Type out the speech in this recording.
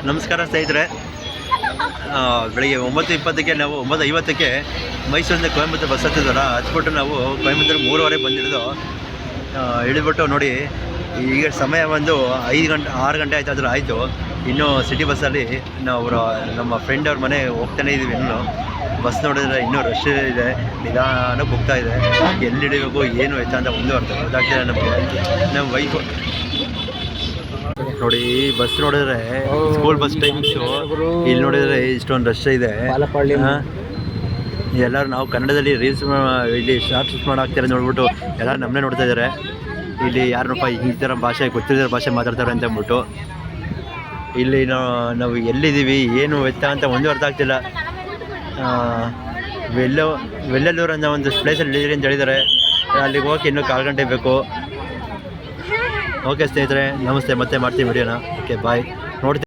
ನಮಸ್ಕಾರ ಸ್ನೇಹಿತರೆ. ಬೆಳಿಗ್ಗೆ 9:20ಕ್ಕೆ ನಾವು 9:50ಕ್ಕೆ ಮೈಸೂರಿಂದ ಕೊಯಂಬತ್ತೂರು ಬಸ್ ಹತ್ತಿದ್ವಲ್ಲ, ಹತ್ಬಿಟ್ಟು ನಾವು ಕೊಯಂಬತ್ತೂರು 3:15 ಬಂದಿರೋದು. ಇಳಿದ್ಬಿಟ್ಟು ನೋಡಿ, ಈಗ ಸಮಯ ಒಂದು 6 ಗಂಟೆ ಆಯಿತು. ಇನ್ನೂ ಸಿಟಿ ಬಸ್ಸಲ್ಲಿ ನಾವು ನಮ್ಮ ಫ್ರೆಂಡ್ ಅವ್ರ ಮನೆ ಹೋಗ್ತಾನೆ ಇದ್ದೀವಿ. ಇನ್ನೂ ಬಸ್ ನೋಡಿದ್ರೆ ಇನ್ನೂ ರಶ್ ಇದೆ, ನಿಧಾನಕ್ಕೆ ಹೋಗ್ತಾ ಇದೆ. ಎಲ್ಲಿ ಹಿಡಿಬೇಕು ಏನು ಎತ್ತ ಅಂತ ಒಂದು ಅರ್ಥ ಗೊತ್ತಾಗ್ತಿದೆ ನಮಗೆ. ನಮ್ಮ ವೈಫು ನೋಡಿ, ಬಸ್ ನೋಡಿದ್ರೆ ಸ್ಕೂಲ್ ಬಸ್ ಟೈಮಿಂಗ್ಸು, ಇಲ್ಲಿ ನೋಡಿದರೆ ಇಷ್ಟೊಂದು ರಶ್ ಇದೆ. ಎಲ್ಲರೂ ನಾವು ಕನ್ನಡದಲ್ಲಿ ರೀಲ್ಸ್ ಇಲ್ಲಿ ಶಾರ್ಟ್ಸ್ ಮಾಡಾಕ್ತಾರೆ ನೋಡ್ಬಿಟ್ಟು ಎಲ್ಲರೂ ನಮ್ಮನ್ನೇ ನೋಡ್ತಾ ಇದ್ದಾರೆ. ಇಲ್ಲಿ ಯಾರನ್ನಪ್ಪ ಈ ಥರ ಭಾಷೆ ಗೊತ್ತಿರೋ ಭಾಷೆ ಮಾತಾಡ್ತಾರೆ ಅಂತ ಅಂದ್ಬಿಟ್ಟು ಇಲ್ಲಿ ನಾವು ಎಲ್ಲಿದ್ದೀವಿ ಏನು ಎತ್ತ ಅಂತ ಒಂದು ಅರ್ಥ ಆಗ್ತಿಲ್ಲ. ವೆಲ್ಲಲ್ಲೂರು ಅನ್ನೋ ಒಂದು ಪ್ಲೇಸಲ್ಲಿ ಇಳಿದಿರಿ ಅಂತ ಹೇಳಿದ್ದಾರೆ. ಅಲ್ಲಿಗೆ ಹೋಗಿ ಇನ್ನೂ 1/4 ಗಂಟೆ ಬೇಕು. ಓಕೆ ಸ್ನೇಹಿತರೆ, ನಮಸ್ತೆ, ಮತ್ತೆ ಮಾಡ್ತೀವಿ ವಿಡಿಯೋನ. ಓಕೆ, ಬಾಯ್. ನೋಡ್ತೀವಿ.